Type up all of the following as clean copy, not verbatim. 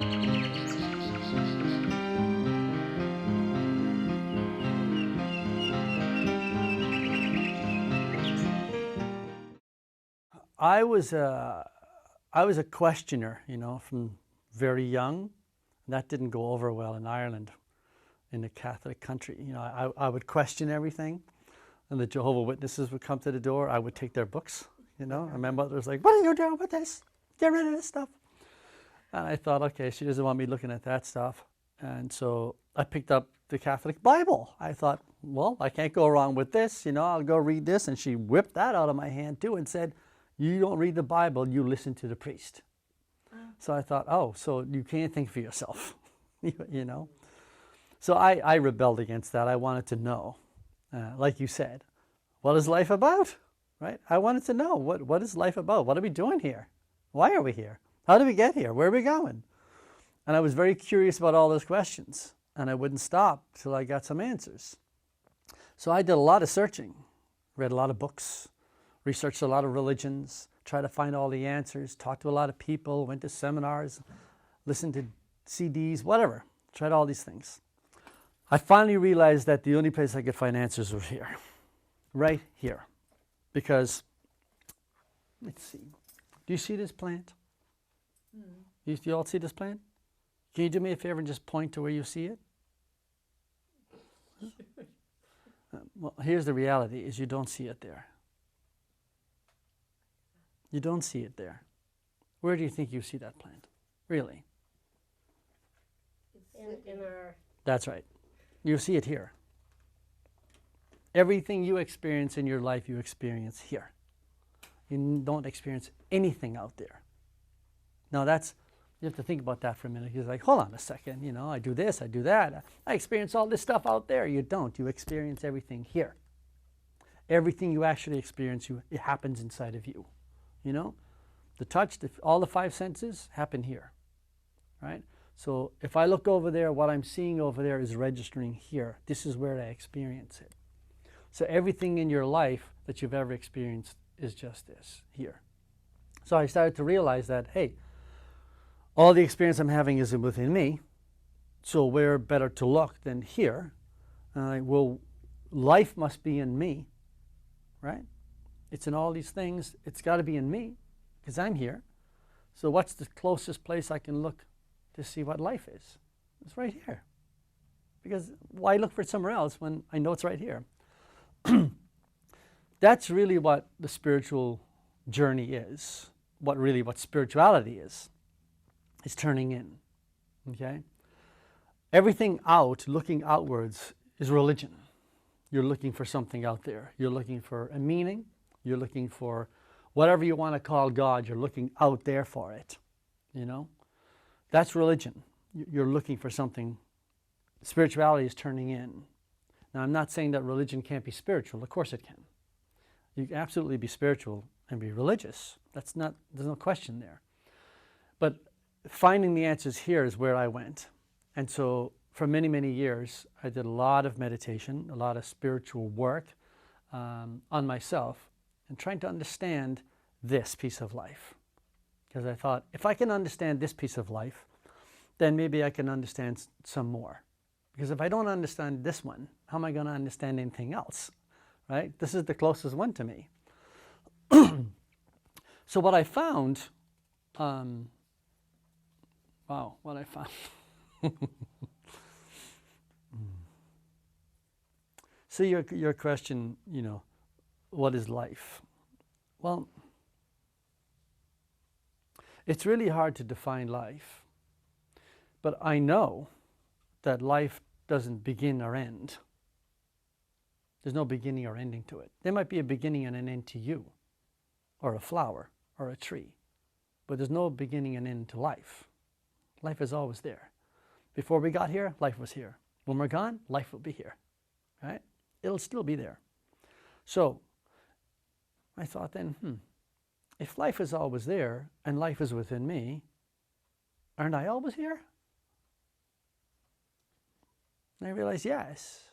I was a questioner, from very young. That didn't go over well in Ireland, in a Catholic country. I would question everything, and the Jehovah's Witnesses would come to the door. I would take their books. And my mother was like, "What are you doing with this? Get rid of this stuff." And I thought, okay, she doesn't want me looking at that stuff. And so I picked up the Catholic Bible. I thought, well, I can't go wrong with this. I'll go read this. And she whipped that out of my hand too and said, "You don't read the Bible, you listen to the priest." So I thought, oh, so you can't think for yourself, So I rebelled against that. I wanted to know, like you said, what is life about, right? I wanted to know, what is life about? What are we doing here? Why are we here? How did we get here? Where are we going? And I was very curious about all those questions, and I wouldn't stop till I got some answers. So I did a lot of searching, read a lot of books, researched a lot of religions, tried to find all the answers, talked to a lot of people, went to seminars, listened to CDs, whatever, tried all these things. I finally realized that the only place I could find answers was here, right here. Because, let's see, do you see this plant? Do you all see this plant? Can you do me a favor and just point to where you see it? Well, here's the reality, is you don't see it there. You don't see it there. Where do you think you see that plant? Really? It's in our... That's right. You see it here. Everything you experience in your life, you experience here. You don't experience anything out there. Now you have to think about that for a minute. You're like, hold on a second, I do this, I do that. I experience all this stuff out there. You don't. You experience everything here. Everything you actually experience, it happens inside of you. The touch, all the five senses happen here, right? So if I look over there, what I'm seeing over there is registering here. This is where I experience it. So everything in your life that you've ever experienced is just this, here. So I started to realize that, hey, all the experience I'm having is within me, so where better to look than here? Well, life must be in me, right? It's in all these things. It's got to be in me, because I'm here. So what's the closest place I can look to see what life is? It's right here. Because why look for it somewhere else when I know it's right here? That's really what the spiritual journey is, what spirituality is. It's turning in, okay? Everything looking outwards is religion. You're looking for something out there. You're looking for a meaning. You're looking for whatever you want to call God. You're looking out there for it, That's religion. You're looking for something. Spirituality is turning in. Now, I'm not saying that religion can't be spiritual. Of course it can. You can absolutely be spiritual and be religious. There's no question there. But finding the answers here is where I went. And so for many, many years, I did a lot of meditation, a lot of spiritual work on myself and trying to understand this piece of life. Because I thought, if I can understand this piece of life, then maybe I can understand some more. Because if I don't understand this one, how am I going to understand anything else? Right? This is the closest one to me. So what I found, what I found. So your question, what is life? Well, it's really hard to define life. But I know that life doesn't begin or end. There's no beginning or ending to it. There might be a beginning and an end to you, or a flower, or a tree. But there's no beginning and end to life. Life is always there. Before we got here, life was here. When we're gone, life will be here. Right? It'll still be there. So I thought then, if life is always there and life is within me, aren't I always here? And I realized, yes.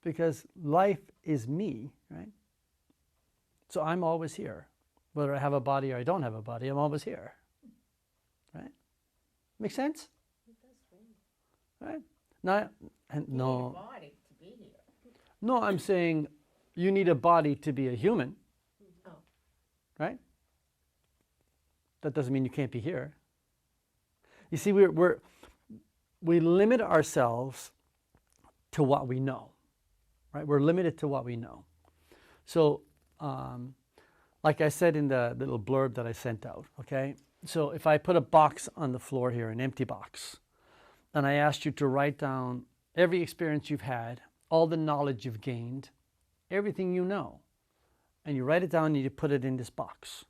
Because life is me, right? So I'm always here. Whether I have a body or I don't have a body, I'm always here. Right? Make sense? It does for me. Right? Now, and You need a no, body to be here. no, I'm saying you need a body to be a human, Oh, right? That doesn't mean you can't be here. You see, we limit ourselves to what we know, right? We're limited to what we know. So, like I said in the little blurb that I sent out, okay? So if I put a box on the floor here, an empty box, and I asked you to write down every experience you've had, all the knowledge you've gained, everything you know, and you write it down and you put it in this box,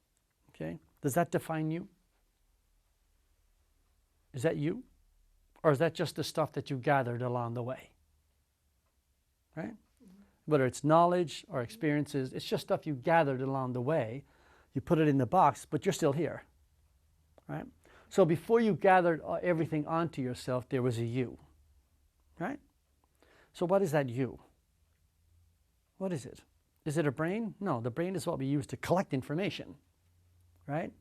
okay? Does that define you? Is that you? Or is that just the stuff that you've gathered along the way? Right? Whether it's knowledge or experiences, it's just stuff you gathered along the way. You put it in the box, but you're still here. Right? So before you gathered everything onto yourself, there was a you. Right? So what is that you? What is it? Is it a brain? No, the brain is what we use to collect information. Right?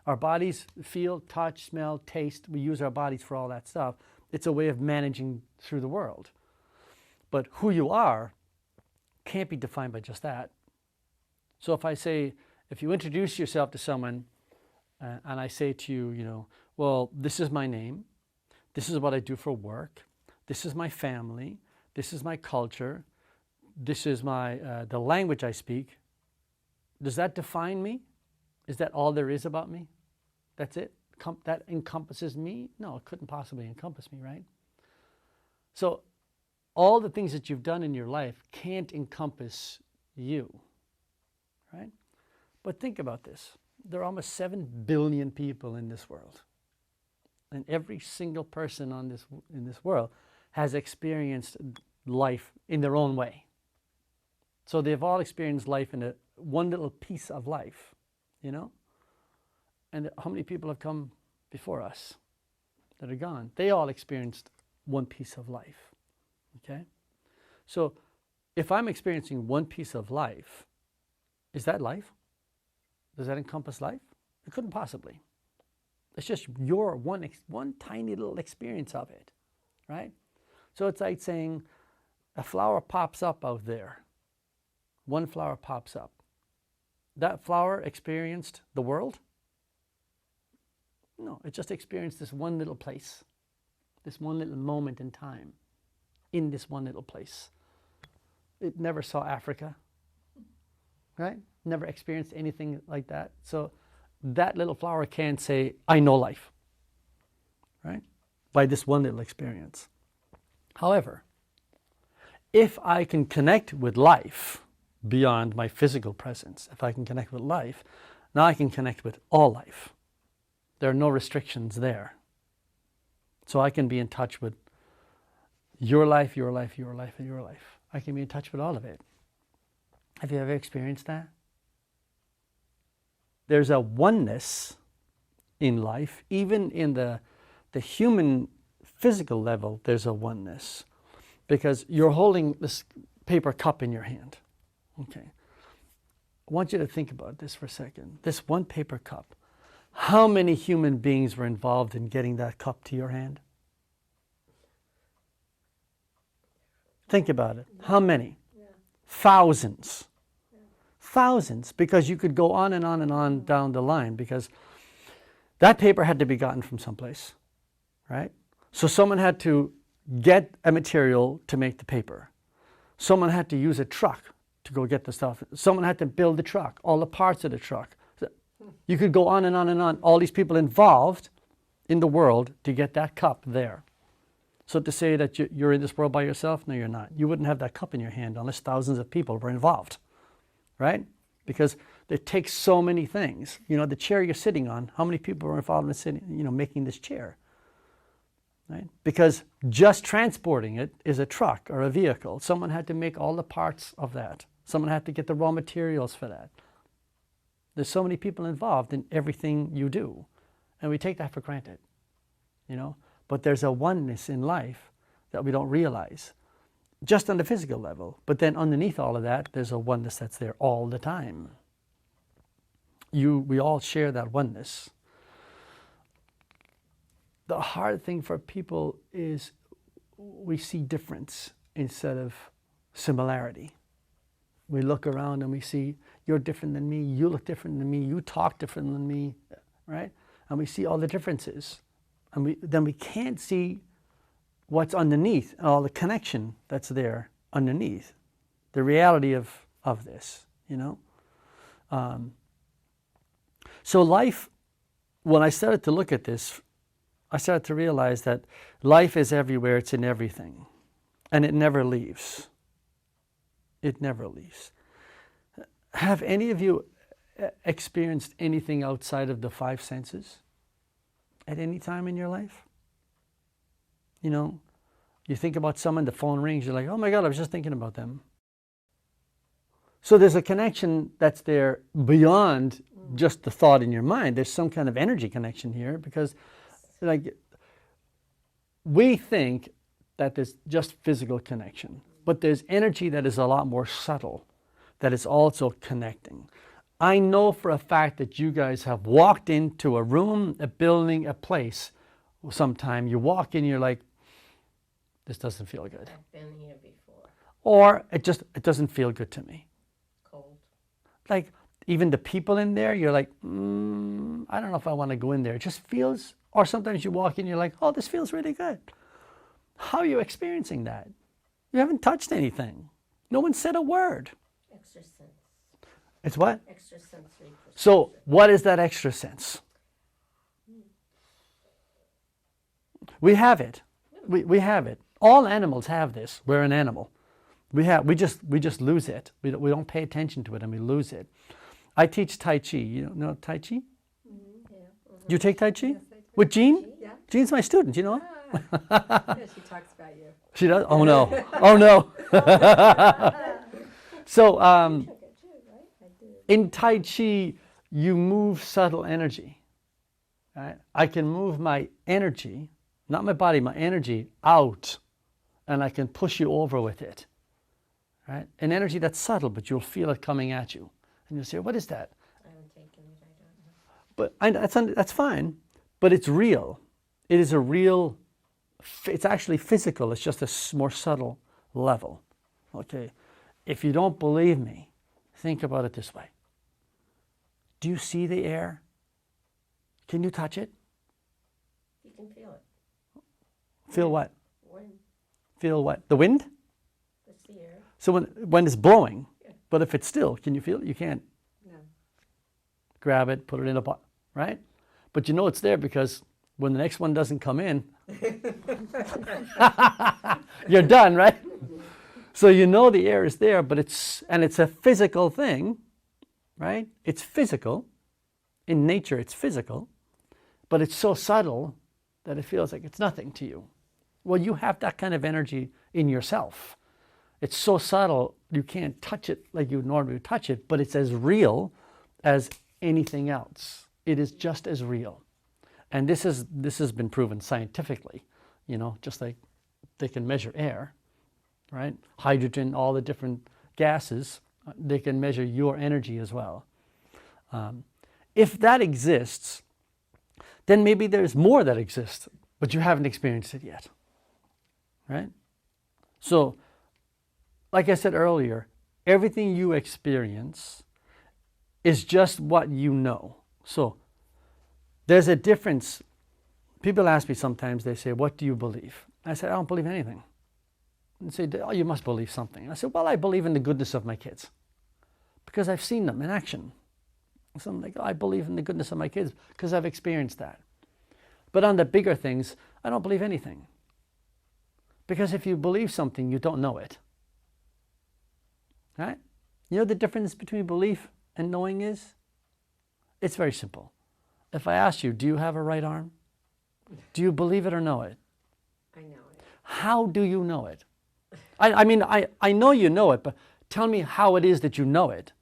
Our bodies feel, touch, smell, taste. We use our bodies for all that stuff. It's a way of managing through the world. But who you are can't be defined by just that. So if you introduce yourself to someone and I say to you, you know, well, this is my name, this is what I do for work, this is my family, this is my culture, this is the language I speak, does that define me? Is that all there is about me? That's it? That encompasses me? No, it couldn't possibly encompass me, right? So all the things that you've done in your life can't encompass you, right? But think about this. There are almost 7 billion people in this world. And every single person in this world has experienced life in their own way. So they've all experienced life in one little piece of life, you know? And how many people have come before us that are gone? They all experienced one piece of life, okay? So if I'm experiencing one piece of life, is that life? Does that encompass life? It couldn't possibly. It's just your one tiny little experience of it, right? So it's like saying a flower pops up out there. One flower pops up. That flower experienced the world? No, it just experienced this one little place, this one little moment in time, in this one little place. It never saw Africa, right? Never experienced anything like that. So that little flower can't say, I know life, right? By this one little experience. However, if I can connect with life beyond my physical presence, if I can connect with life, now I can connect with all life. There are no restrictions there. So I can be in touch with your life, your life, your life, and your life. I can be in touch with all of it. Have you ever experienced that? There's a oneness in life, even in the human physical level, there's a oneness. Because you're holding this paper cup in your hand. Okay. I want you to think about this for a second. This one paper cup. How many human beings were involved in getting that cup to your hand? Think about it. How many? yeah. Thousands. Yeah. Thousands, because you could go on and on and on down the line, because that paper had to be gotten from someplace, right? So someone had to get a material to make the paper. Someone had to use a truck to go get the stuff. Someone had to build the truck, all the parts of the truck. You could go on and on and on. All these people involved in the world to get that cup there. So to say that you're in this world by yourself, no, you're not. You wouldn't have that cup in your hand unless thousands of people were involved, right? Because it takes so many things. You know, the chair you're sitting on, how many people were involved in sitting, making this chair, right? Because just transporting it is a truck or a vehicle. Someone had to make all the parts of that. Someone had to get the raw materials for that. There's so many people involved in everything you do, and we take that for granted, But there's a oneness in life that we don't realize, just on the physical level. But then underneath all of that, there's a oneness that's there all the time. We all share that oneness. the hard thing for people is we see difference instead of similarity. We look around and we see, you're different than me, you look different than me, you talk different than me, right? And we see all the differences. And then we can't see what's underneath, all the connection that's there underneath, the reality of this, you know? So life, when I started to look at this, I started to realize that life is everywhere, it's in everything. And it never leaves. It never leaves. Have any of you experienced anything outside of the five senses at any time in your life? You know, you think about someone, the phone rings, you're like, oh my God, I was just thinking about them. So there's a connection that's there beyond just the thought in your mind. There's some kind of energy connection here, because like we think that there's just physical connection, but there's energy that is a lot more subtle, that is also connecting. I know for a fact that you guys have walked into a room, a building, a place. Sometime you walk in, you're like, this doesn't feel good. I've been here before. Or it doesn't feel good to me. Cold. Like even the people in there, you're like, I don't know if I want to go in there. It just feels, or sometimes you walk in, you're like, oh, this feels really good. How are you experiencing that? You haven't touched anything. No one said a word. Extra sense. It's what? Extra sensory perception. So what is that extra sense? We have it. We have it. All animals have this. We're an animal. We just lose it. We don't pay attention to it and we lose it. I teach Tai Chi. You know Tai Chi? Yeah. You take Tai Chi? Yes, I do. With Jean? Yeah. Jean's my student, you know? Yeah, she talks about you. She does? Oh no. Oh no. So Took it too, right? I did. in Tai Chi, you move subtle energy. Right? I can move my energy, not my body, my energy out, and I can push you over with it. Right? An energy that's subtle, but you'll feel it coming at you. And you'll say, what is that? I haven't taken it. I don't know. But that's fine, but it's real. It is a real, it's actually physical. It's just a more subtle level. Okay, if you don't believe me, think about it this way. Do you see the air? Can you touch it? You can feel it. Feel what? Wind. Feel what? The wind? It's the air. So when it's blowing, Yeah. but if it's still, can you feel it? You can't No. grab it, put it in a pot, right? But you know it's there because when the next one doesn't come in, you're done, right? So you know the air is there, but it's a physical thing, right? It's physical. In nature, it's physical, but it's so subtle that it feels like it's nothing to you. Well, you have that kind of energy in yourself. It's so subtle, you can't touch it like you normally touch it, but it's as real as anything else. It is just as real. And this has been proven scientifically, you know, just like they can measure air, right? Hydrogen, all the different gases, they can measure your energy as well. If that exists, then maybe there's more that exists, but you haven't experienced it yet, right? So, like I said earlier, everything you experience is just what you know. So, there's a difference. People ask me sometimes, they say, what do you believe? I say, I don't believe anything. And they say, oh, you must believe something. I said, well, I believe in the goodness of my kids because I've seen them in action. So I'm like, oh, I believe in the goodness of my kids because I've experienced that. But on the bigger things, I don't believe anything. Because if you believe something, you don't know it. Right? You know the difference between belief and knowing is? It's very simple. If I ask you, do you have a right arm? Do you believe it or know it? I know it. How do you know it? I mean, I know you know it, but tell me how it is that you know it.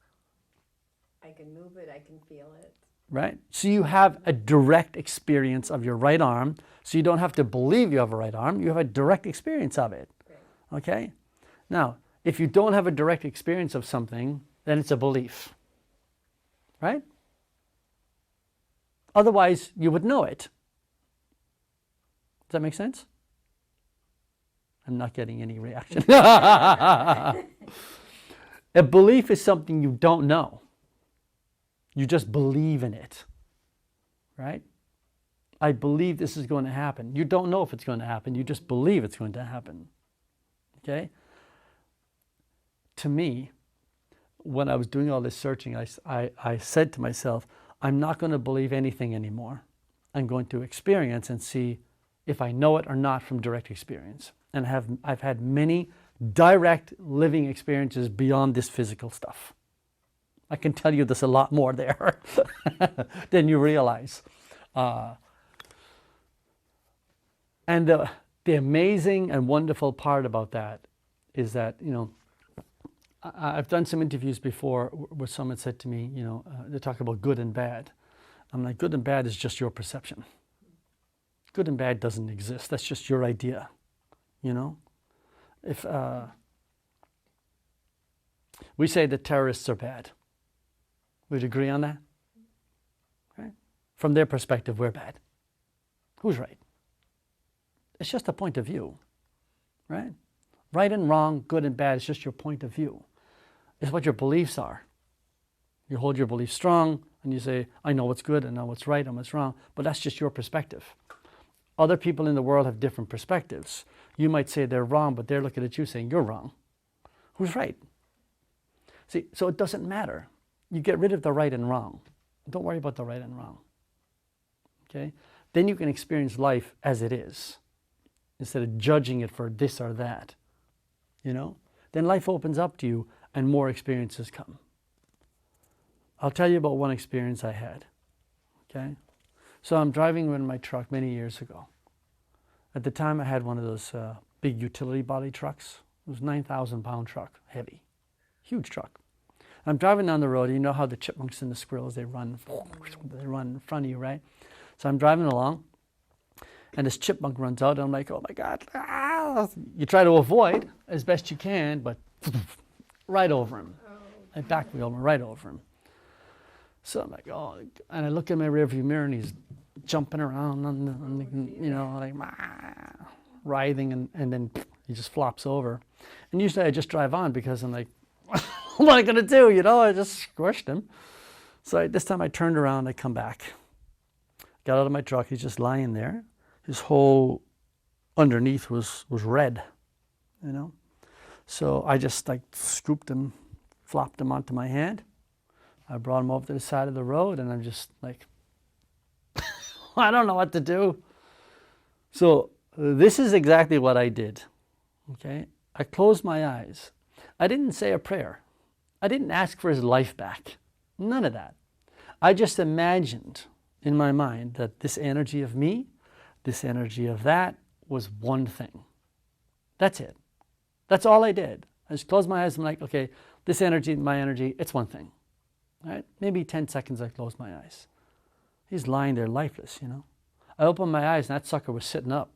I can move it. I can feel it. Right? So you have a direct experience of your right arm, so you don't have to believe you have a right arm, you have a direct experience of it. Right. Okay? Now, if you don't have a direct experience of something, then it's a belief. Right? Otherwise, you would know it. Does that make sense? I'm not getting any reaction. A belief is something you don't know. You just believe in it, right? I believe this is going to happen. You don't know if it's going to happen. You just believe it's going to happen, okay? To me, when I was doing all this searching, I said to myself, I'm not going to believe anything anymore. I'm going to experience and see if I know it or not from direct experience. And I've had many direct living experiences beyond this physical stuff. I can tell you there's a lot more there than you realize. And the amazing and wonderful part about that is that, you know, I've done some interviews before where someone said to me, you know, they talk about good and bad. I'm like, good and bad is just your perception. Good and bad doesn't exist. That's just your idea, you know. If we say that terrorists are bad, we'd agree on that? Right? From their perspective, we're bad. Who's right? It's just a point of view, right? Right and wrong, good and bad, it's just your point of view. It's what your beliefs are. You hold your beliefs strong and you say, I know what's good, I know what's right, and what's wrong, but that's just your perspective. Other people in the world have different perspectives. You might say they're wrong, but they're looking at you saying you're wrong. Who's right? See, so it doesn't matter. You get rid of the right and wrong. Don't worry about the right and wrong. Okay? Then you can experience life as it is, instead of judging it for this or that. You know? Then life opens up to you and more experiences come. I'll tell you about one experience I had. Okay? So I'm driving in my truck many years ago. At the time I had one of those big utility body trucks. It was a 9,000 pound truck, heavy, huge truck. I'm driving down the road. You know how the chipmunks and the squirrels, they run in front of you, right? So I'm driving along, and this chipmunk runs out, and I'm like, oh my God. Ah! You try to avoid as best you can, but right over him. I back wheel right over him. So I'm like, oh, and I look in my rearview mirror, and he's jumping around, you know, like writhing, and then he just flops over. And usually I just drive on because I'm like, what am I going to do? You know, I just squished him. So this time I turned around, I come back. Got out of my truck, he's just lying there. His whole underneath was red, you know. So I just like scooped him, flopped him onto my hand. I brought him over to the side of the road, and I'm just like, I don't know what to do. So this is exactly what I did, okay? I closed my eyes. I didn't say a prayer. I didn't ask for his life back. None of that. I just imagined in my mind that this energy of me, this energy of that was one thing. That's it. That's all I did. I just closed my eyes and I'm like, okay, this energy, my energy, it's one thing. All right? Maybe 10 seconds I closed my eyes. He's lying there lifeless, you know. I opened my eyes and that sucker was sitting up.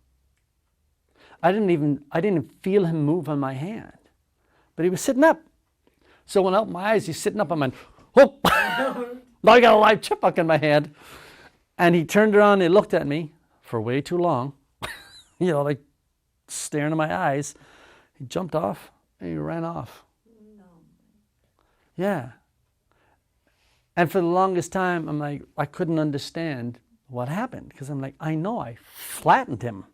I didn't feel him move on my hand, but he was sitting up. So when I opened my eyes, he's sitting up. I went, oh, now I got a live chipmunk in my hand. And he turned around and he looked at me for way too long, you know, like staring in my eyes. He jumped off and he ran off. No. Yeah. And for the longest time, I'm like, I couldn't understand what happened because I'm like, I know I flattened him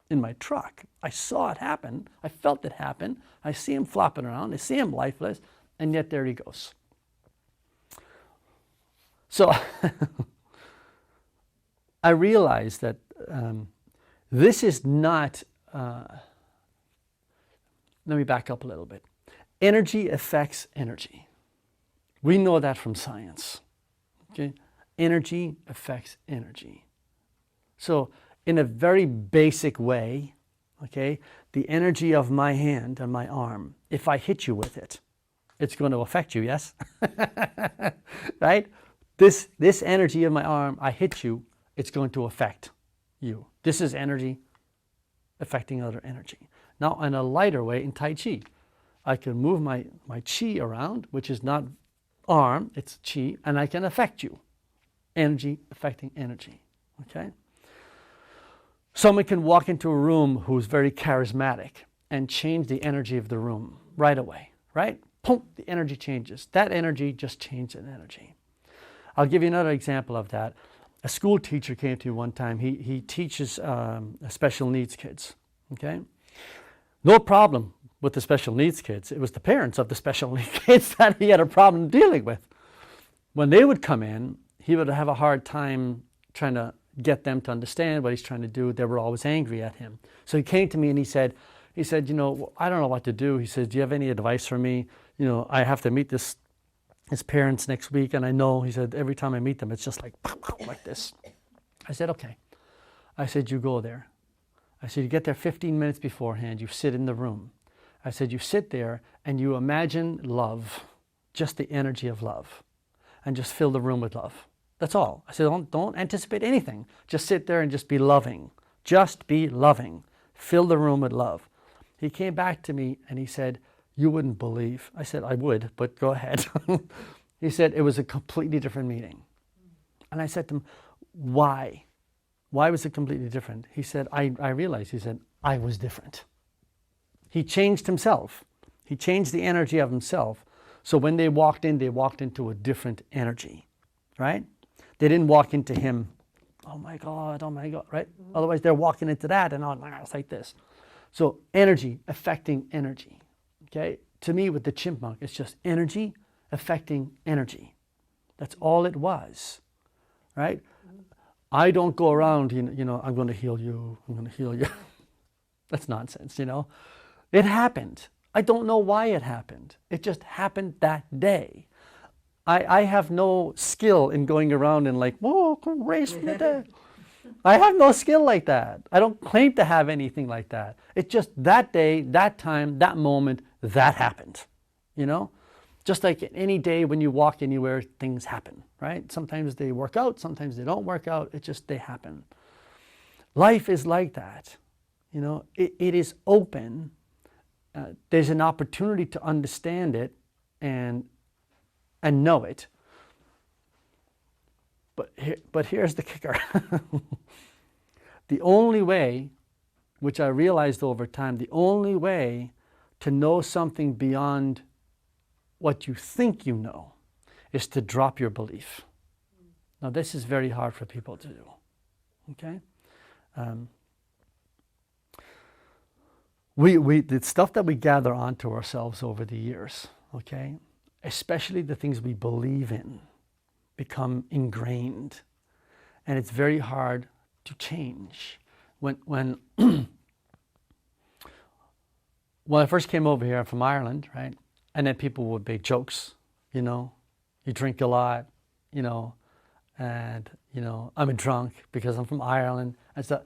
in my truck. I saw it happen. I felt it happen. I see him flopping around. I see him lifeless. And yet there he goes. So I realized that this is not, let me back up a little bit. Energy affects energy. We know that from science. Okay? Energy affects energy. So in a very basic way, okay, the energy of my hand and my arm, if I hit you with it, it's going to affect you, yes? Right? This energy of my arm, I hit you, it's going to affect you. This is energy affecting other energy. Now, in a lighter way, in Tai Chi, I can move my chi around, which is not arm, it's chi, and I can affect you. Energy affecting energy, okay? Someone can walk into a room who's very charismatic and change the energy of the room right away, right? Boom, the energy changes. That energy just changed an energy. I'll give you another example of that. A school teacher came to me one time. He teaches special needs kids, okay? No problem with the special needs kids. It was the parents of the special needs kids that he had a problem dealing with. When they would come in, he would have a hard time trying to get them to understand what he's trying to do. They were always angry at him. So he came to me and he said, you know, I don't know what to do. He said, do you have any advice for me? You know, I have to meet his parents next week, and I know, he said, every time I meet them, it's just like, like this. I said, okay. I said, you go there. I said, you get there 15 minutes beforehand, you sit in the room. I said, you sit there and you imagine love, just the energy of love, and just fill the room with love. That's all. I said, don't anticipate anything. Just sit there and just be loving. Just be loving. Fill the room with love. He came back to me and he said, you wouldn't believe. I said, I would, but go ahead. He said, it was a completely different meeting. And I said to him, why? Why was it completely different? He said, I realized, he said, I was different. He changed himself. He changed the energy of himself. So when they walked into a different energy, right? They didn't walk into him, oh my God, right? Otherwise they're walking into that and it's like this. So energy affecting energy, okay? To me with the chipmunk, it's just energy affecting energy. That's all it was, right? I don't go around, you know, I'm going to heal you, I'm going to heal you. That's nonsense, you know. It happened. I don't know why it happened. It just happened that day. I have no skill in going around and like, whoa, come raise from the dead. I have no skill like that. I don't claim to have anything like that. It's just that day, that time, that moment, that happened, you know? Just like any day when you walk anywhere, things happen, right? Sometimes they work out, sometimes they don't work out. It's just they happen. Life is like that, you know? It is open. There's an opportunity to understand it and know it. But here's the kicker. The only way, which I realized over time, the only way to know something beyond what you think you know is to drop your belief. Now this is very hard for people to do, okay? The stuff that we gather onto ourselves over the years, okay, especially the things we believe in, become ingrained, and it's very hard to change. When when I first came over here, I'm from Ireland, right? And then people would make jokes, you know, you drink a lot, you know, and you know, I'm a drunk because I'm from Ireland, and so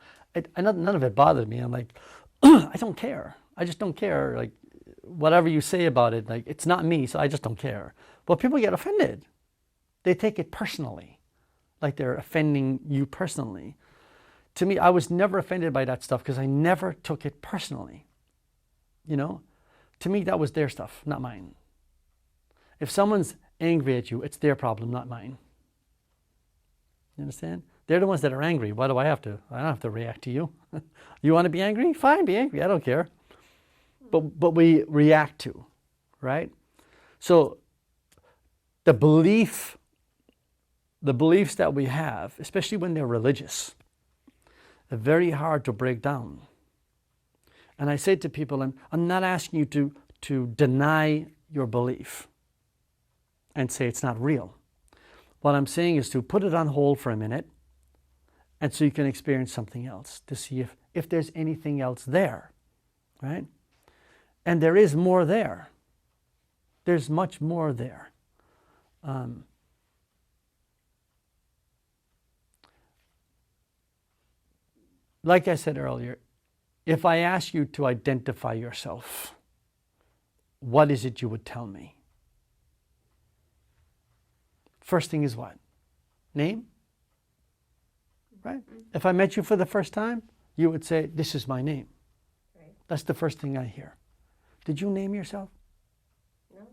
none of it bothered me. I'm like, I don't care. I just don't care. Like, whatever you say about it, like, it's not me, so I just don't care. But people get offended. They take it personally, like they're offending you personally. To me, I was never offended by that stuff because I never took it personally. You know, to me, that was their stuff, not mine. If someone's angry at you, it's their problem, not mine. You understand? They're the ones that are angry. Why do I have to? I don't have to react to you. You want to be angry? Fine, be angry. I don't care. But we react to, right? So the beliefs that we have, especially when they're religious, are very hard to break down. And I say to people, I'm not asking you to deny your belief and say it's not real. What I'm saying is to put it on hold for a minute, and so you can experience something else, to see if there's anything else there, right? And there is more there. There's much more there. Like I said earlier, if I ask you to identify yourself, what is it you would tell me? First thing is what? Name? Right? If I met you for the first time, you would say, this is my name. Right. That's the first thing I hear. Did you name yourself? No.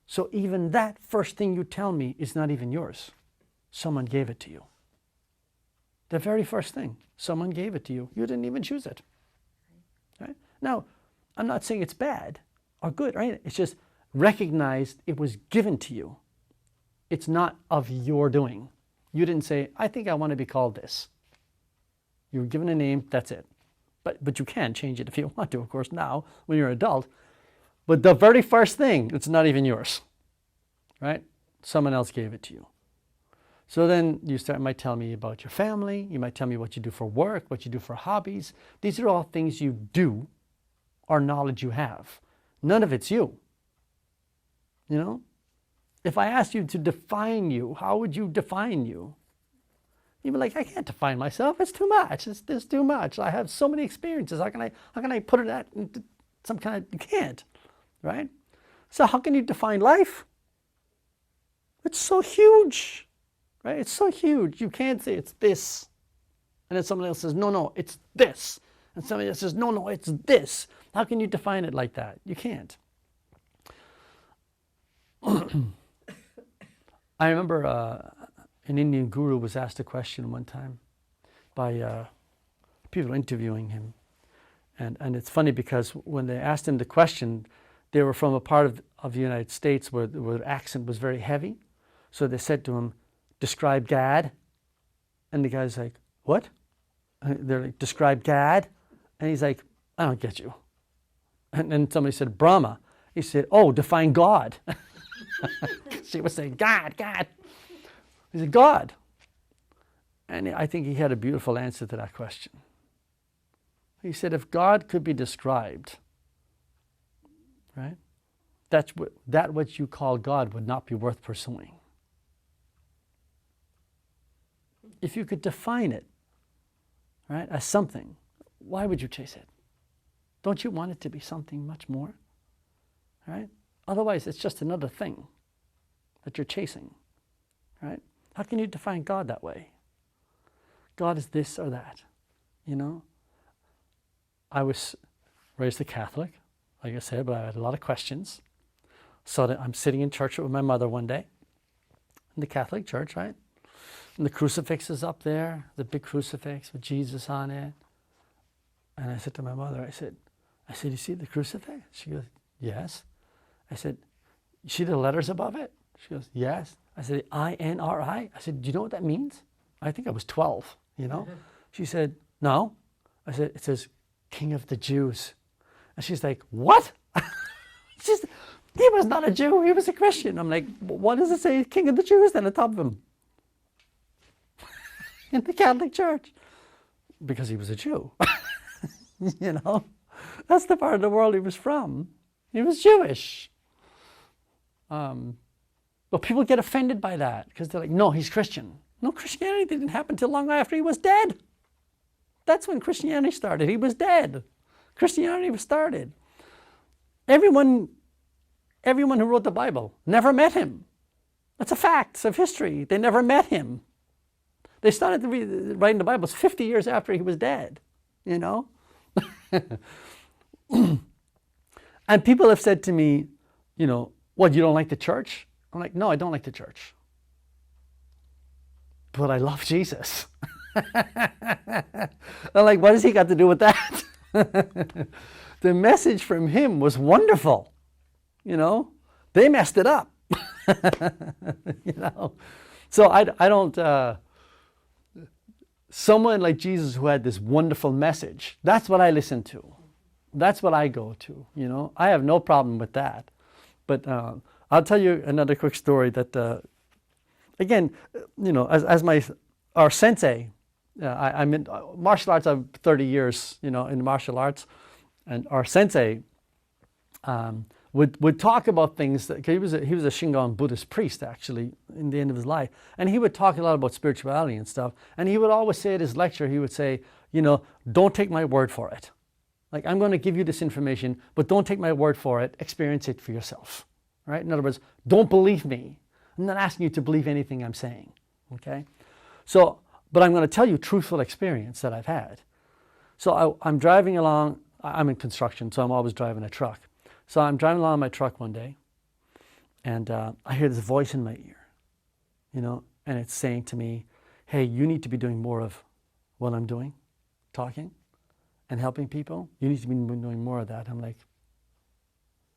So even that first thing you tell me is not even yours. Someone gave it to you. The very first thing. Someone gave it to you. You didn't even choose it. Right? Now, I'm not saying it's bad or good, right? It's just recognize it was given to you. It's not of your doing. You didn't say, I think I want to be called this. You were given a name, that's it. But you can change it if you want to, of course, now when you're an adult. But the very first thing, it's not even yours, right? Someone else gave it to you. So then you might tell me about your family. You might tell me what you do for work, what you do for hobbies. These are all things you do or knowledge you have. None of it's you. You know? If I asked you to define you, how would you define you? You'd be like, I can't define myself. It's too much. It's too much. I have so many experiences. How can I put it into some kind of, you can't, right? So how can you define life? It's so huge, right? It's so huge. You can't say it's this. And then someone else says, no, it's this. And somebody else says, no, it's this. How can you define it like that? You can't. I remember an Indian guru was asked a question one time by people interviewing him. And it's funny because when they asked him the question, they were from a part of the United States where the accent was very heavy. So they said to him, describe God. And the guy's like, what? And they're like, describe God. And he's like, I don't get you. And then somebody said, Brahma. He said, oh, define God. She was saying, God. He said, God. And I think he had a beautiful answer to that question. He said, if God could be described, right, that what you call God would not be worth pursuing. If you could define it, right, as something, why would you chase it? Don't you want it to be something much more? Right? Otherwise, it's just another thing that you're chasing. Right? How can you define God that way? God is this or that. You know? I was raised a Catholic, like I said, but I had a lot of questions. So that I'm sitting in church with my mother one day, in the Catholic church, right? And the crucifix is up there, the big crucifix with Jesus on it. And I said to my mother, I said, you see the crucifix? She goes, yes. I said, you see the letters above it? She goes, yes. I said, I-N-R-I? I said, do you know what that means? I think I was 12, you know? She said, no. I said, it says, King of the Jews. And she's like, what? He was not a Jew, he was a Christian. I'm like, what does it say, King of the Jews, then on top of him? In the Catholic Church. Because he was a Jew. You know? That's the part of the world he was from. He was Jewish. But people get offended by that because they're like, no, he's Christian. No, Christianity didn't happen until long after he was dead. That's when Christianity started. He was dead. Christianity was started. Everyone who wrote the Bible never met him. That's a fact of history. They never met him. They started writing the Bible 50 years after he was dead, you know? And people have said to me, you know, what, you don't like the church? I'm like, no, I don't like the church. But I love Jesus. I'm like, what has he got to do with that? The message from him was wonderful. You know, they messed it up. You know, so I don't, someone like Jesus who had this wonderful message, that's what I listen to. That's what I go to, you know. I have no problem with that. But I'll tell you another quick story that, again, you know, as our sensei, I'm in martial arts, I've 30 years, you know, in martial arts. And our sensei would talk about things that, 'cause he was a Shingon Buddhist priest, actually, in the end of his life. And he would talk a lot about spirituality and stuff. And he would always say at his lecture, he would say, you know, don't take my word for it. Like, I'm going to give you this information, but don't take my word for it. Experience it for yourself, right? In other words, don't believe me. I'm not asking you to believe anything I'm saying, okay? So, but I'm going to tell you truthful experience that I've had. So I'm driving along. I'm in construction, so I'm always driving a truck. So I'm driving along my truck one day, and I hear this voice in my ear, you know, and it's saying to me, hey, you need to be doing more of what I'm doing, talking and helping people. You need to be doing more of that. I'm like,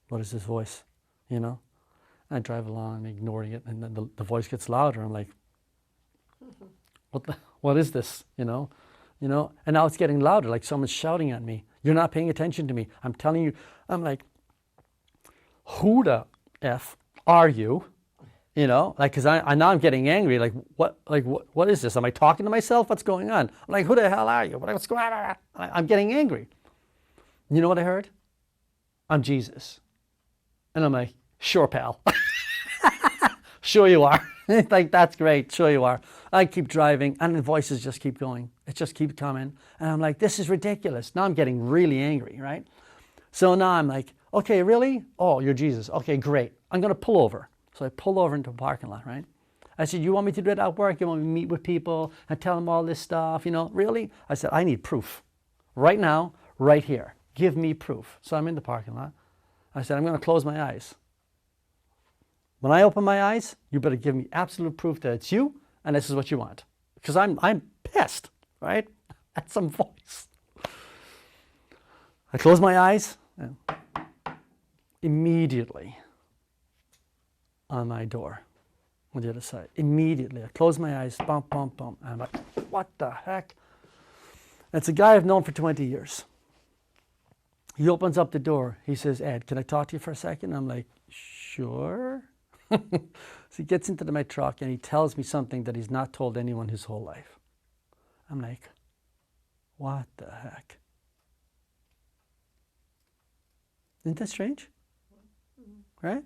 what is this voice? You know? I drive along, ignoring it, and then the voice gets louder. I'm like, what is this? You know? And now it's getting louder, like someone's shouting at me. You're not paying attention to me. I'm telling you. I'm like, who the F are you? You know, like, because I now I'm getting angry. Like, what is this? Am I talking to myself? What's going on? I'm like, who the hell are you? What's going on? I'm getting angry. You know what I heard? I'm Jesus. And I'm like, sure, pal. Sure you are. Like, that's great. Sure you are. I keep driving, and the voices just keep going. It just keeps coming. And I'm like, this is ridiculous. Now I'm getting really angry, right? So now I'm like, okay, really? Oh, you're Jesus. Okay, great. I'm going to pull over. So I pull over into a parking lot, right? I said, you want me to do it at work? You want me to meet with people and tell them all this stuff? You know, really? I said, I need proof. Right now, right here. Give me proof. So I'm in the parking lot. I said, I'm going to close my eyes. When I open my eyes, you better give me absolute proof that it's you and this is what you want. Because I'm pissed, right? At some voice. I close my eyes and immediately on my door on the other side. Immediately. I close my eyes, bump, bump, bump. And I'm like, what the heck? And it's a guy I've known for 20 years. He opens up the door. He says, Ed, can I talk to you for a second? I'm like, sure. So he gets into my truck and he tells me something that he's not told anyone his whole life. I'm like, what the heck? Isn't that strange? Right?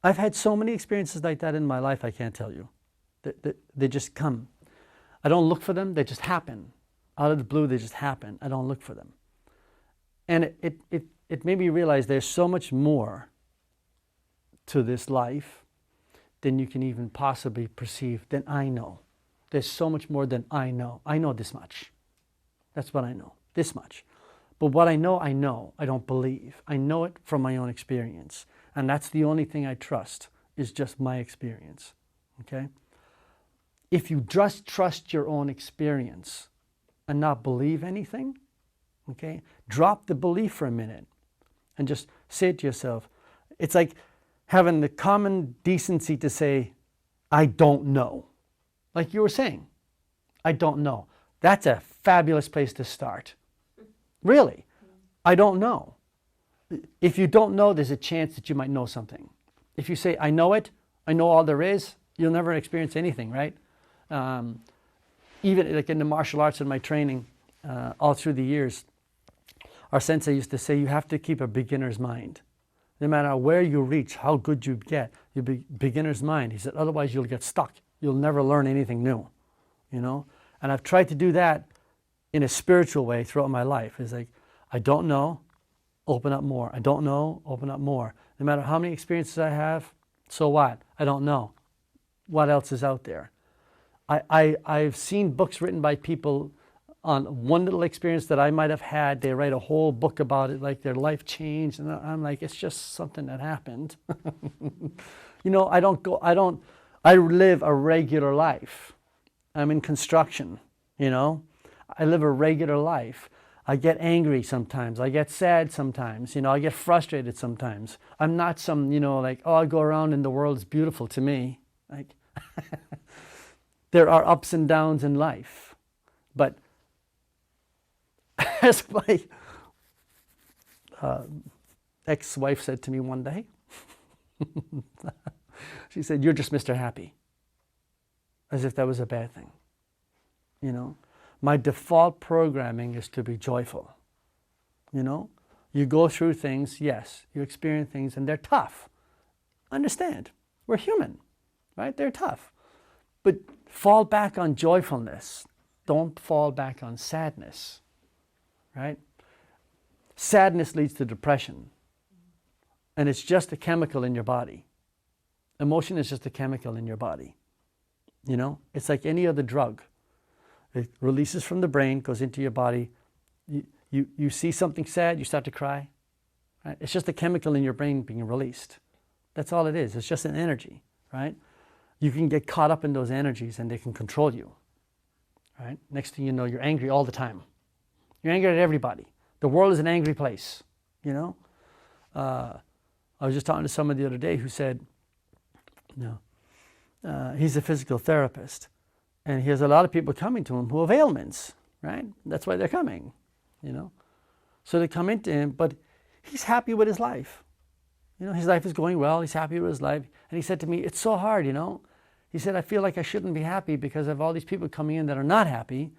I've had so many experiences like that in my life, I can't tell you. They just come. I don't look for them, they just happen. Out of the blue, they just happen. I don't look for them. And it made me realize there's so much more to this life than you can even possibly perceive, than I know. There's so much more than I know. I know this much. That's what I know, this much. But what I know, I don't believe. I know it from my own experience. And that's the only thing I trust, is just my experience, okay? If you just trust your own experience and not believe anything, okay, drop the belief for a minute and just say to yourself, it's like having the common decency to say, I don't know. Like you were saying, I don't know. That's a fabulous place to start. Really, I don't know. If you don't know, there's a chance that you might know something. If you say, I know it, I know all there is, you'll never experience anything, right? Even like in the martial arts in my training, all through the years, our sensei used to say, you have to keep a beginner's mind. No matter where you reach, how good you get, you beginner's mind. He said, otherwise you'll get stuck. You'll never learn anything new, you know? And I've tried to do that in a spiritual way throughout my life. It's like, I don't know, open up more. I don't know, open up more. No matter how many experiences I have, so what? I don't know. What else is out there? I've seen books written by people on one little experience that I might have had. They write a whole book about it, like their life changed. And I'm like, it's just something that happened. You know, I live a regular life. I'm in construction, you know. I live a regular life. I get angry sometimes. I get sad sometimes. You know, I get frustrated sometimes. I'm not some, you know, like, oh, I go around and the world's beautiful to me. Like, there are ups and downs in life. But as my ex-wife said to me one day, she said, you're just Mr. Happy. As if that was a bad thing, you know. My default programming is to be joyful, you know. You go through things, yes, you experience things, and they're tough. Understand, we're human, right? They're tough. But fall back on joyfulness. Don't fall back on sadness, right? Sadness leads to depression, and it's just a chemical in your body. Emotion is just a chemical in your body. You know, it's like any other drug. It releases from the brain, goes into your body. You see something sad, you start to cry. Right? It's just a chemical in your brain being released. That's all it is. It's just an energy, right? You can get caught up in those energies and they can control you, right? Next thing you know, you're angry all the time. You're angry at everybody. The world is an angry place, you know. I was just talking to someone the other day who said, he's a physical therapist, and he has a lot of people coming to him who have ailments, right? That's why they're coming, you know. So they come into him, but he's happy with his life. You know, his life is going well. He's happy with his life. And he said to me, it's so hard, you know. He said, I feel like I shouldn't be happy because I have all these people coming in that are not happy.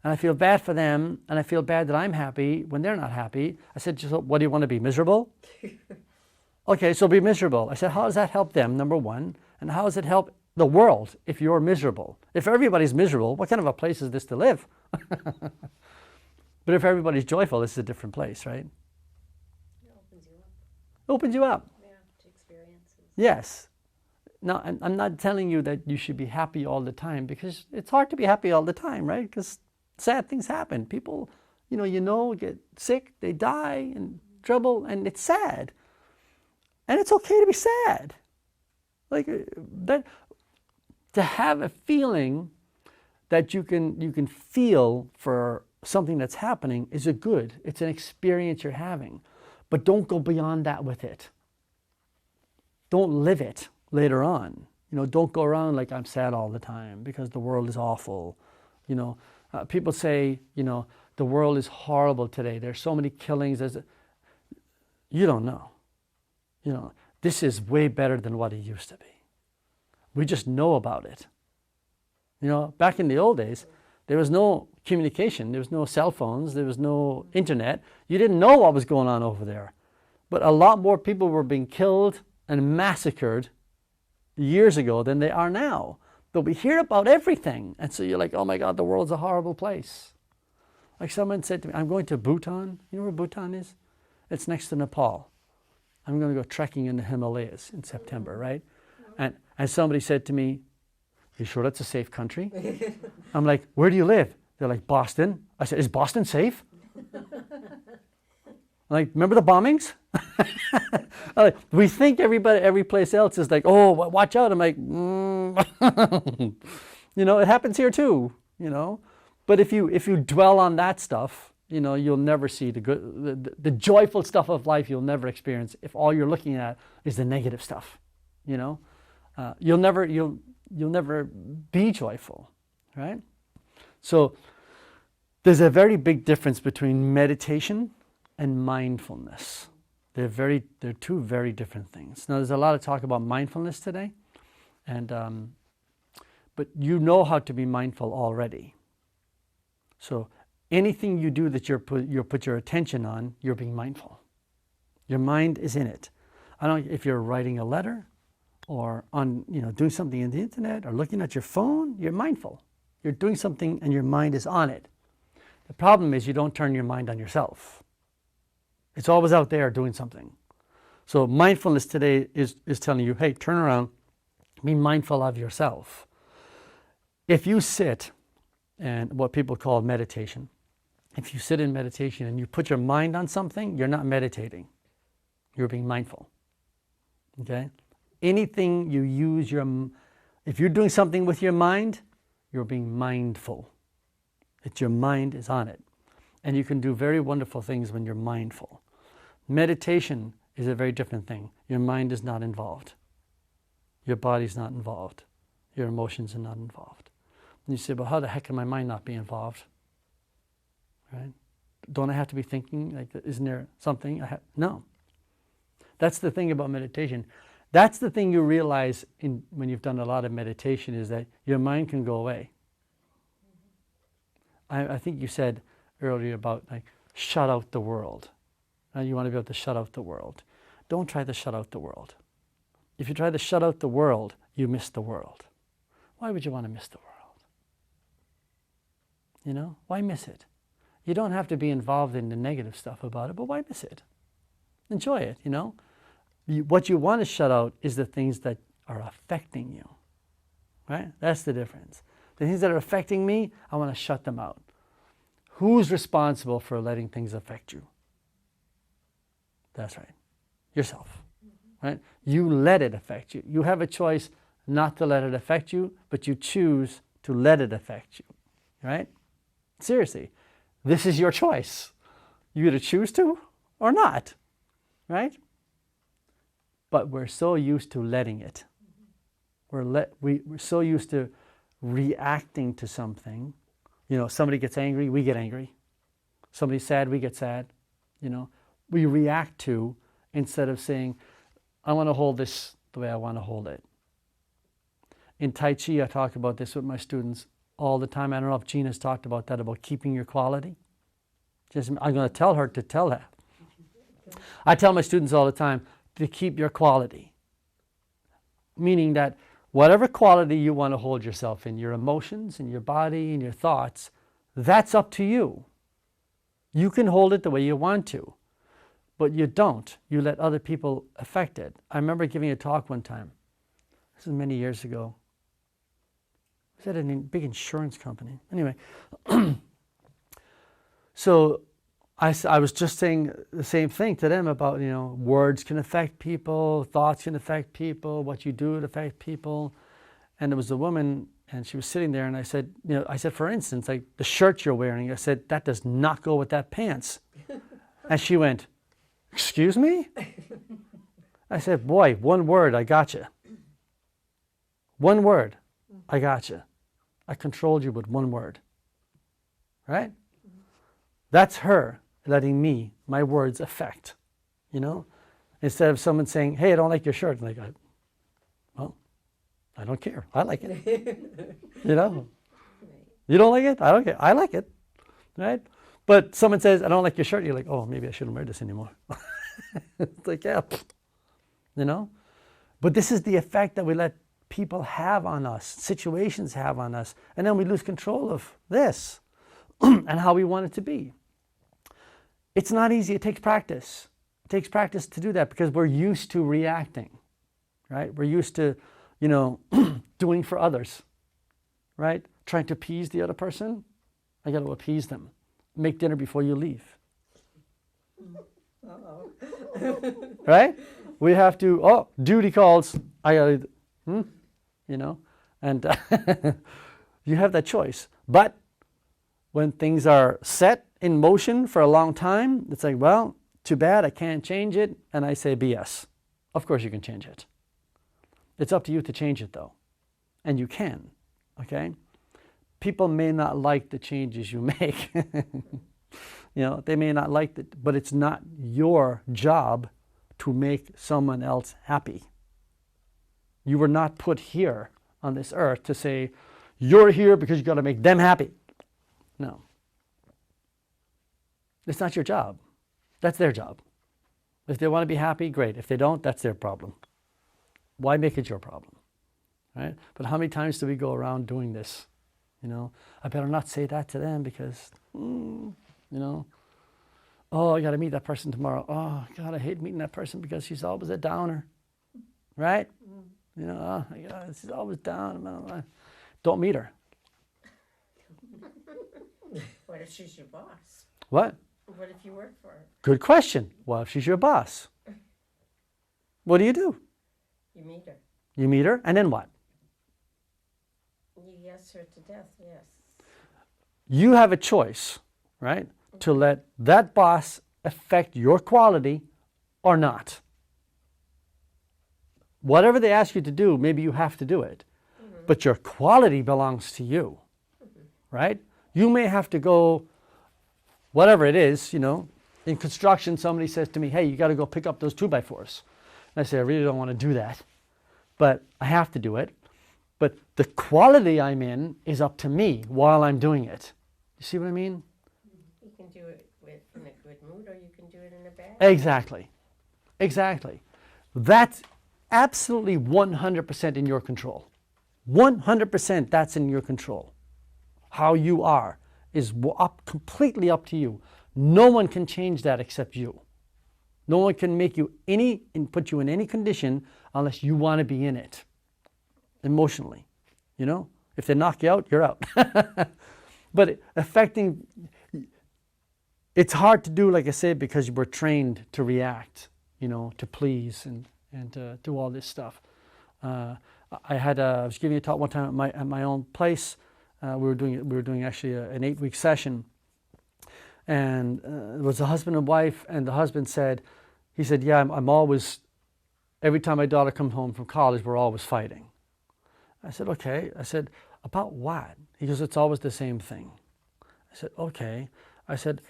And I feel bad for them. And I feel bad that I'm happy when they're not happy. I said, so what do you want to be, miserable? Okay, so be miserable. I said, how does that help them, number one? And how does it help the world if you're miserable? If everybody's miserable, what kind of a place is this to live? But if everybody's joyful, this is a different place, right? It opens you up. Opens you up. Yeah, to experiences. Yes. Now, I'm not telling you that you should be happy all the time, because it's hard to be happy all the time, right? Because sad things happen. People, get sick, they die, and trouble, and it's sad. And it's okay to be sad. Like that, to have a feeling that you can feel for something that's happening is a good. It's an experience you're having. But don't go beyond that with it. Don't live it later on. Don't go around like I'm sad all the time because the world is awful. People say, the world is horrible today. There's so many killings. You don't know. This is way better than what it used to be. We just know about it. Back in the old days, there was no communication. There was no cell phones. There was no internet. You didn't know what was going on over there. But a lot more people were being killed and massacred years ago than they are now. But we hear about everything. And so you're like, oh my God, the world's a horrible place. Like someone said to me, I'm going to Bhutan. You know where Bhutan is? It's next to Nepal. I'm going to go trekking in the Himalayas in September, right? And somebody said to me, you sure that's a safe country? I'm like, where do you live? They're like, Boston. I said, is Boston safe? I'm like, remember the bombings? Like, we think every place else is like, oh, watch out. I'm like, it happens here too, But if you dwell on that stuff, you'll never see the good, the joyful stuff of life. You'll never experience if all you're looking at is the negative stuff. You'll never be joyful, right? So there's a very big difference between meditation and mindfulness. They're two very different things. Now, there's a lot of talk about mindfulness today, but you know how to be mindful already. So anything you do that you put your attention on, you're being mindful. Your mind is in it. I don't know if you're writing a letter or on doing something in the internet or looking at your phone, you're mindful. You're doing something and your mind is on it. The problem is you don't turn your mind on yourself. It's always out there doing something. So mindfulness today is telling you, hey, turn around, be mindful of yourself. If you sit, and what people call meditation, if you sit in meditation and you put your mind on something, you're not meditating. You're being mindful. Okay? Anything you use if you're doing something with your mind, you're being mindful. It's your mind is on it. And you can do very wonderful things when you're mindful. Meditation is a very different thing. Your mind is not involved. Your body's not involved. Your emotions are not involved. And you say, well, how the heck can my mind not be involved? Right? Don't I have to be thinking? Like, isn't there something? No. That's the thing about meditation. That's the thing you realize when you've done a lot of meditation, is that your mind can go away. I think you said earlier about shut out the world. You want to be able to shut out the world. Don't try to shut out the world. If you try to shut out the world, you miss the world. Why would you want to miss the world? Why miss it? You don't have to be involved in the negative stuff about it, but why miss it? Enjoy it, What you want to shut out is the things that are affecting you, right? That's the difference. The things that are affecting me, I want to shut them out. Who's responsible for letting things affect you? That's right. Yourself, right? You let it affect you. You have a choice not to let it affect you, but you choose to let it affect you. right? Seriously, this is your choice. You either choose to or not, right? But we're so used to letting it. We're so used to reacting to something. You know, somebody gets angry, we get angry. Somebody's sad, we get sad. You know, we react to instead of saying, I want to hold this the way I want to hold it. In Tai Chi, I talk about this with my students all the time. I don't know if Gina's talked about that, about keeping your quality. I'm going to tell her to tell that. I tell my students all the time to keep your quality. Meaning that whatever quality you want to hold yourself in, your emotions and your body and your thoughts, that's up to you. You can hold it the way you want to, but you don't. You let other people affect it. I remember giving a talk one time. This is many years ago. I was at a big insurance company. Anyway, so I was just saying the same thing to them about, you know, words can affect people, thoughts can affect people, what you do to affect people. And there was a woman, and she was sitting there, and I said, you know, for instance, like the shirt you're wearing, I said, that does not go with that pants. And she went, excuse me? I said, boy, one word, I got you. One word, I got you. I controlled you with one word. Right? That's her letting me, my words affect, you know? Instead of someone saying, hey, I don't like your shirt. And I go, well, I don't care. I like it. You know? You don't like it? I don't care. I like it. Right? But someone says, I don't like your shirt. You're like, oh, maybe I shouldn't wear this anymore. It's like, yeah. You know? But this is the effect that we let people have on us, situations have on us, and then we lose control of this and how we want it to be. It's not easy. It takes practice. It takes practice to do that because we're used to reacting, right? We're used to, you know, doing for others, right? Trying to appease the other person. I got to appease them. Make dinner before you leave. Uh-oh. Right? We have to, duty calls. I got to, you know, and you have that choice. But when things are set in motion for a long time, it's like, well, too bad, I can't change it. And I say BS. Of course you can change it. It's up to you to change it though. And you can, okay? People may not like the changes you make. You know, they may not like it, but it's not your job to make someone else happy. You were not put here on this earth to say, you're here because you got to make them happy. No. It's not your job. That's their job. If they want to be happy, great. If they don't, that's their problem. Why make it your problem? Right? But how many times do we go around doing this? You know, I better not say that to them because, you know, oh, I got to meet that person tomorrow. Oh, God, I hate meeting that person because she's always a downer. Right? You know, oh, my God, she's always down. Don't meet her. What if she's your boss? What? What if you work for her? Good question. What if she's your boss? What do? You meet her. You meet her, and then what? You yes her to death, yes. You have a choice, right, to let that boss affect your quality or not. Whatever they ask you to do, maybe you have to do it. Mm-hmm. But your quality belongs to you, right? You may have to go, whatever it is, you know. In construction, somebody says to me, hey, you got to go pick up those 2x4s. And I say, I really don't want to do that, but I have to do it. But the quality I'm in is up to me while I'm doing it. You see what I mean? You can do it in a good mood or you can do it in a bad. Exactly. Exactly. That's absolutely 100% in your control. 100% that's in your control. How you are is completely up to you. No one can change that except you. No one can make you put you in any condition unless you want to be in it. Emotionally. You know? If they knock you out, you're out. But it's hard to do, like I said, because we're trained to react, you know, to please and to do all this stuff. I was giving a talk one time at my own place. We were doing actually an 8-week session, and it was a husband and wife. And the husband said, he said, "Yeah, I'm always. Every time my daughter comes home from college, we're always fighting." I said, "Okay." I said, "About what?" He goes, "It's always the same thing." I said, "Okay." I said,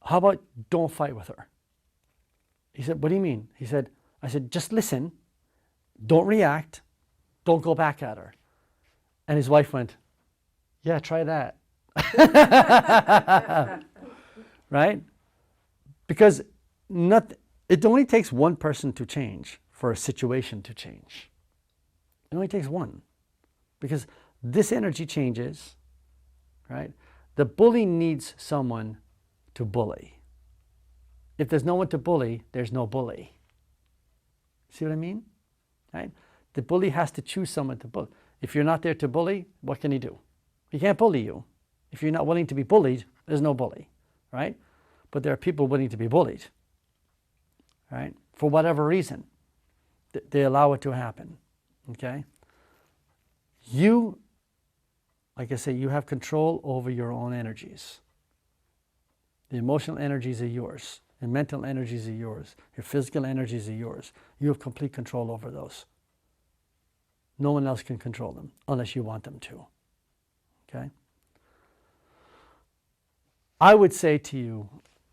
"How about don't fight with her?" He said, "What do you mean?" I said, "Just listen, don't react, don't go back at her." And his wife went, "Yeah, try that." Right? Because it only takes one person to change for a situation to change. It only takes one. Because this energy changes, right? The bully needs someone to bully. If there's no one to bully, there's no bully. See what I mean? Right? The bully has to choose someone to bully. If you're not there to bully, what can he do? He can't bully you. If you're not willing to be bullied, there's no bully, right? But there are people willing to be bullied, right? For whatever reason, they allow it to happen, okay? You, like I say, you have control over your own energies. The emotional energies are yours. The mental energies are yours. Your physical energies are yours. You have complete control over those. No one else can control them unless you want them to. Okay? I would say to you,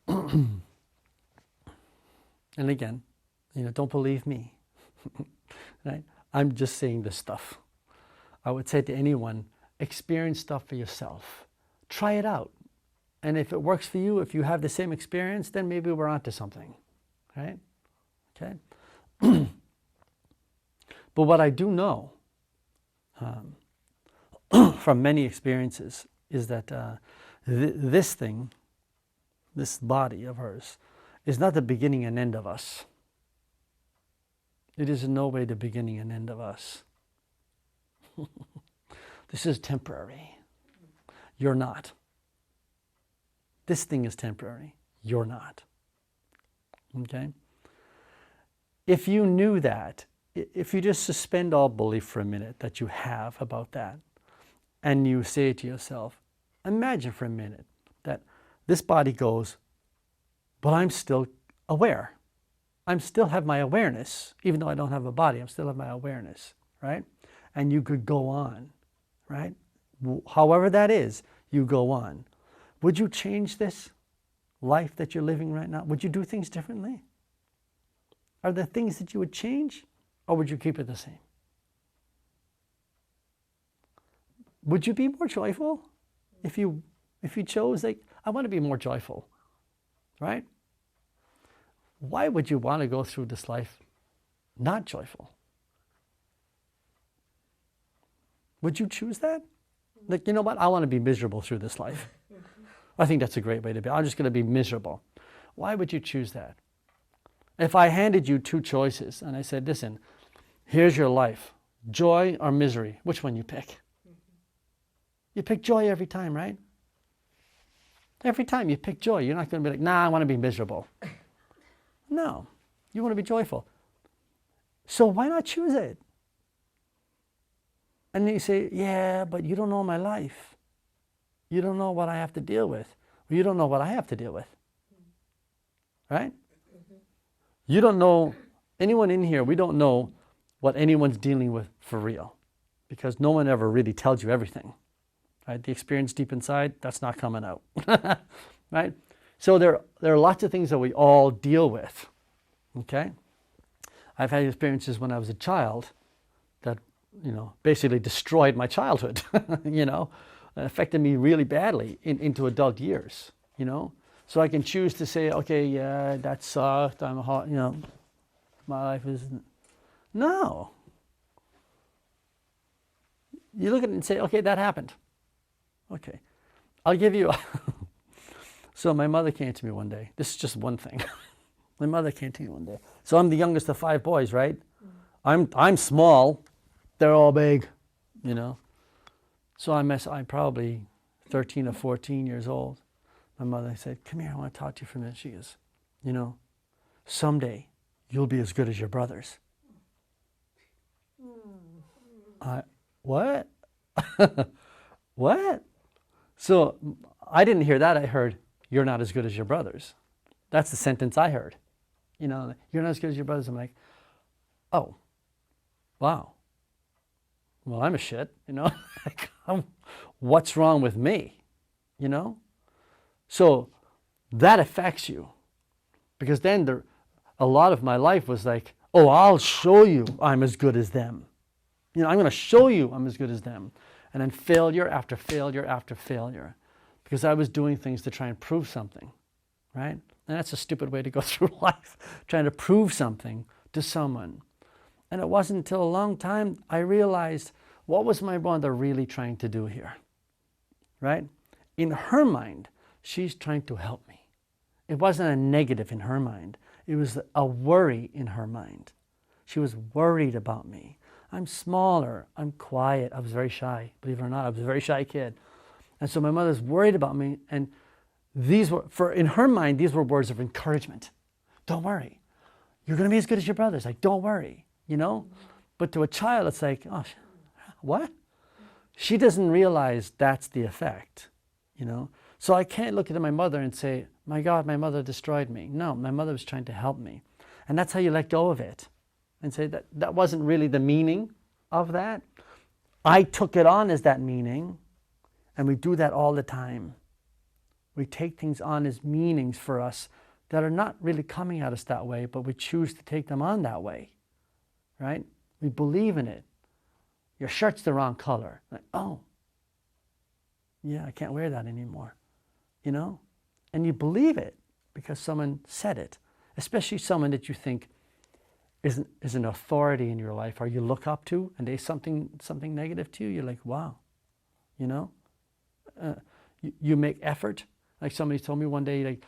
and again, don't believe me. Right? I'm just saying this stuff. I would say to anyone, experience stuff for yourself. Try it out. And if it works for you, if you have the same experience, then maybe we're onto something. Right? Okay? But what I do know from many experiences is that this thing, this body of hers, is not the beginning and end of us. It is in no way the beginning and end of us. This is temporary. You're not. This thing is temporary. You're not. Okay? If you knew that, if you just suspend all belief for a minute that you have about that, and you say to yourself, imagine for a minute that this body goes, but I'm still aware. I still have my awareness. Even though I don't have a body, I still have my awareness, right? And you could go on, right? However that is, you go on. Would you change this life that you're living right now? Would you do things differently? Are there things that you would change, or would you keep it the same? Would you be more joyful if you chose, like, I want to be more joyful, right? Why would you want to go through this life not joyful? Would you choose that? Like, you know what? I want to be miserable through this life. I think that's a great way to be. I'm just going to be miserable. Why would you choose that? If I handed you two choices and I said, listen, here's your life, joy or misery, which one you pick? You pick joy every time, right? Every time you pick joy, you're not going to be like, nah, I want to be miserable. No, you want to be joyful. So why not choose it? And then you say, yeah, but you don't know my life. You don't know what I have to deal with. You don't know what I have to deal with. Right? You don't know, anyone in here, we don't know what anyone's dealing with for real. Because no one ever really tells you everything. Right? The experience deep inside, that's not coming out. Right? So there are lots of things that we all deal with. Okay? I've had experiences when I was a child that, basically destroyed my childhood, affected me really badly into adult years, So I can choose to say, okay, yeah, that sucked, I'm hot, my life isn't. No. You look at it and say, okay, that happened. Okay. I'll give you So my mother came to me one day. This is just one thing. My mother came to me one day. So I'm the youngest of 5 boys, right? I'm small. They're all big, So I'm probably 13 or 14 years old. My mother said, come here, I want to talk to you for a minute. She goes, someday you'll be as good as your brothers. What? What? So I didn't hear that. I heard, you're not as good as your brothers. That's the sentence I heard. You know, you're not as good as your brothers. I'm like, oh, wow. Well, I'm a shit, you know. Like, what's wrong with me? You know? So that affects you. Because then a lot of my life was like, oh, I'll show you I'm as good as them. You know, I'm going to show you I'm as good as them. And then failure after failure after failure. Because I was doing things to try and prove something, right? And that's a stupid way to go through life, trying to prove something to someone. And it wasn't until a long time I realized, what was my mother really trying to do here, right? In her mind, she's trying to help me. It wasn't a negative in her mind. It was a worry in her mind. She was worried about me. I'm smaller, I'm quiet. I was very shy, believe it or not. I was a very shy kid. And so my mother's worried about me, and these were, in her mind, these were words of encouragement. Don't worry. You're going to be as good as your brothers. Like, don't worry, you know? But to a child, it's like, oh, what? She doesn't realize that's the effect, you know? So I can't look at my mother and say, my God, my mother destroyed me. No, my mother was trying to help me. And that's how you let go of it and say that that wasn't really the meaning of that. I took it on as that meaning, and we do that all the time. We take things on as meanings for us that are not really coming at us that way, but we choose to take them on that way, right? We believe in it. Your shirt's the wrong color. Like, oh, yeah, I can't wear that anymore, you know? And you believe it because someone said it, especially someone that you think is an authority in your life or you look up to, and they something negative to you. You're like, wow, you know? You make effort. Like somebody told me one day, like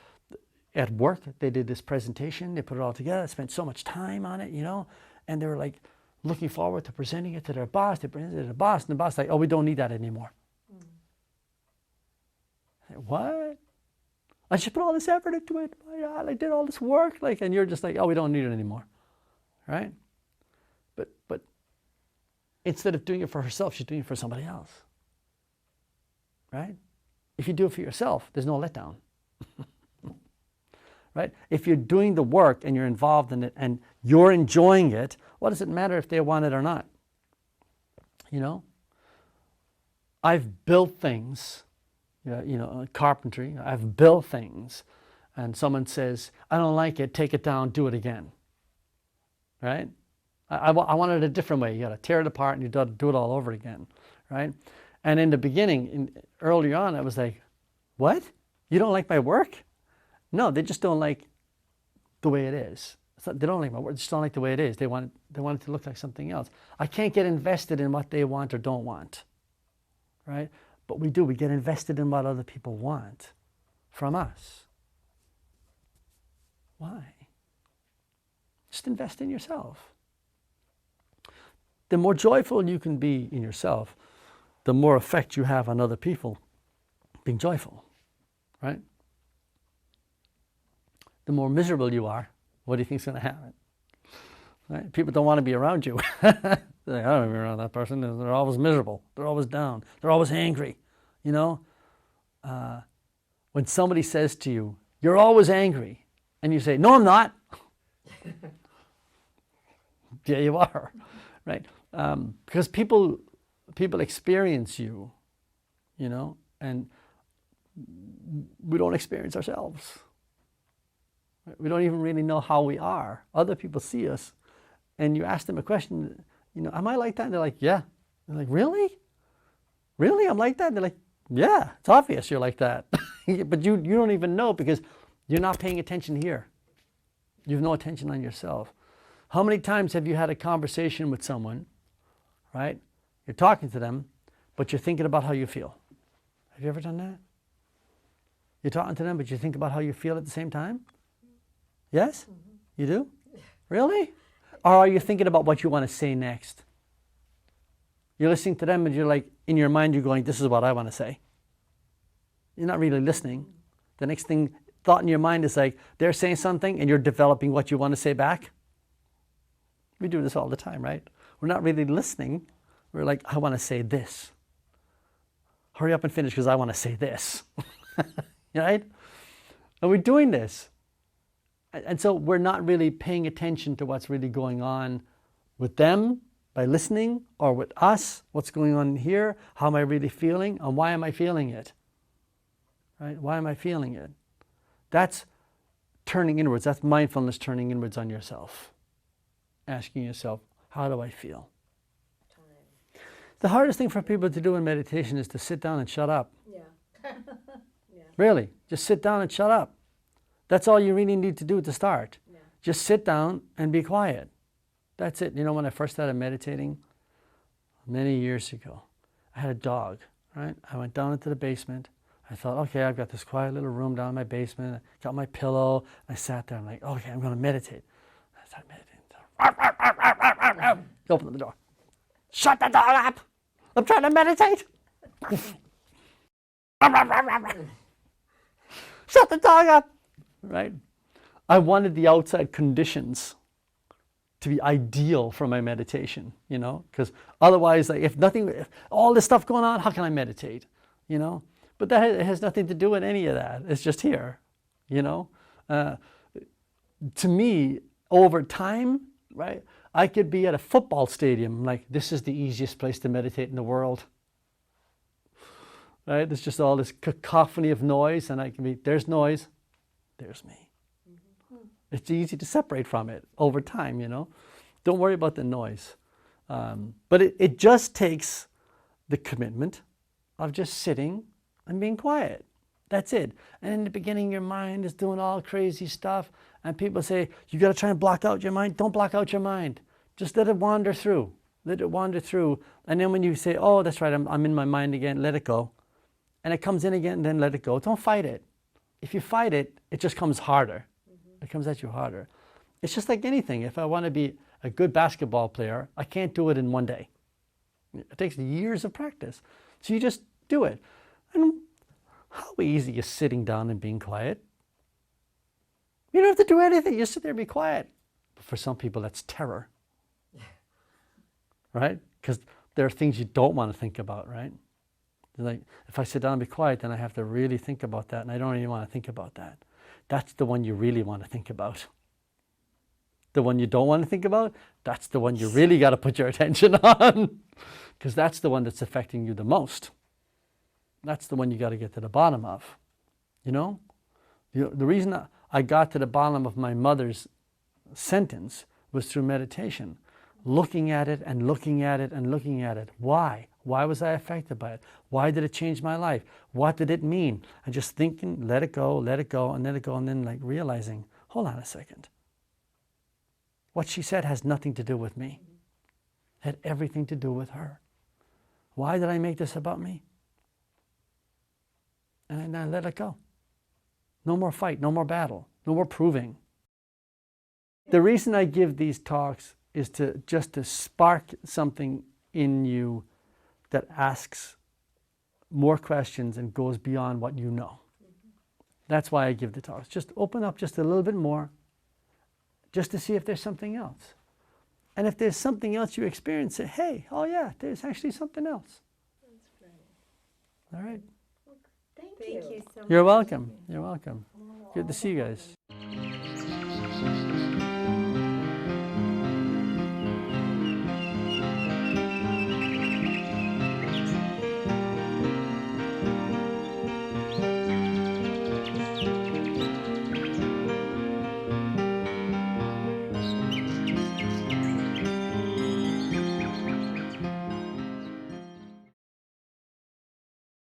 at work, they did this presentation, they put it all together, they spent so much time on it, you know, and they were like looking forward to presenting it to their boss. They presented it to the boss, and the boss like, oh, we don't need that anymore. Like, what? I should put all this effort into it. My God, I did all this work, like, and you're just like, oh, we don't need it anymore, right? But instead of doing it for herself, she's doing it for somebody else, right? If you do it for yourself, there's no letdown, right? If you're doing the work and you're involved in it and you're enjoying it, what does it matter if they want it or not? You know? I've built things, you know, carpentry. I've built things, and someone says, I don't like it, take it down, do it again, right? I want it a different way. You got to tear it apart and you got to do it all over again, right? And in the beginning, early on, I was like, what? You don't like my work? No, they just don't like the way it is. They don't like my work, they just don't like the way it is. They want it to look like something else. I can't get invested in what they want or don't want, right? But we do. We get invested in what other people want from us. Why? Just invest in yourself. The more joyful you can be in yourself, the more effect you have on other people being joyful, right? The more miserable you are, what do you think is going to happen? Right? People don't want to be around you. They're like, I don't want to be around that person. They're always miserable. They're always down. They're always angry. You know? When somebody says to you, you're always angry, and you say, no, I'm not. Yeah, you are, right? Because people experience you, you know, and we don't experience ourselves. We don't even really know how we are. Other people see us, and you ask them a question, you know, am I like that? And they're like, yeah. They're like, really? Really? I'm like that? And they're like, yeah, it's obvious you're like that. But you don't even know because you're not paying attention here. You have no attention on yourself. How many times have you had a conversation with someone, right? You're talking to them, but you're thinking about how you feel. Have you ever done that? You're talking to them, but you think about how you feel at the same time? Yes? Mm-hmm. You do? Really? Or are you thinking about what you want to say next? You're listening to them and you're like, in your mind, you're going, this is what I want to say. You're not really listening. The next thought in your mind is like, they're saying something and you're developing what you want to say back. We do this all the time, right? We're not really listening. We're like, I want to say this. hurry up and finish because I want to say this. Right? And we're doing this. And so we're not really paying attention to what's really going on with them by listening, or with us, what's going on here, how am I really feeling, and why am I feeling it? Right? Why am I feeling it? That's turning inwards. That's mindfulness, turning inwards on yourself. Asking yourself, how do I feel? Time. The hardest thing for people to do in meditation is to sit down and shut up. Yeah. Yeah. Really, just sit down and shut up. That's all you really need to do to start. Yeah. Just sit down and be quiet. That's it. You know, when I first started meditating many years ago, I had a dog, right? I went down into the basement. I thought, okay, I've got this quiet little room down in my basement. I got my pillow. I sat there. I'm like, okay, I'm going to meditate. I started meditating. Open the door. Shut the dog up. I'm trying to meditate. Shut the dog up. Right? I wanted the outside conditions to be ideal for my meditation, you know, because otherwise, like, if all this stuff going on, how can I meditate, you know? But that has nothing to do with any of that. It's just here, you know. To me, over time, right, I could be at a football stadium, like, this is the easiest place to meditate in the world. Right? There's just all this cacophony of noise, and I can be, there's noise, there's me. It's easy to separate from it over time, you know. Don't worry about the noise. But it just takes the commitment of just sitting and being quiet. That's it. And in the beginning, your mind is doing all crazy stuff. And people say, you got to try and block out your mind. Don't block out your mind. Just let it wander through. Let it wander through. And then when you say, oh, that's right, I'm in my mind again, let it go. And it comes in again, then let it go. Don't fight it. If you fight it, it just comes harder. It comes at you harder. It's just like anything. If I want to be a good basketball player, I can't do it in one day. It takes years of practice. So you just do it. And how easy is sitting down and being quiet? You don't have to do anything. You sit there and be quiet. But for some people, that's terror. Right? Because there are things you don't want to think about, right? Like, if I sit down and be quiet, then I have to really think about that, and I don't even want to think about that. That's the one you really want to think about. The one you don't want to think about, that's the one you really got to put your attention on, because that's the one that's affecting you the most. That's the one you got to get to the bottom of. You know? The reason I got to the bottom of my mother's sentence was through meditation. Looking at it and looking at it and looking at it. Why? Why was I affected by it? Why did it change my life? What did it mean? And just thinking, let it go, and let it go, and then like realizing, hold on a second. What she said has nothing to do with me. It had everything to do with her. Why did I make this about me? And I let it go. No more fight, no more battle, no more proving. The reason I give these talks is to spark something in you that asks more questions and goes beyond what you know. That's why I give the talks. Just open up just a little bit more, just to see if there's something else. And if there's something else you experience, say, hey, oh yeah, there's actually something else. That's great. All right. Thank Thank you. you so much. You're welcome. You're welcome. Good to see you guys.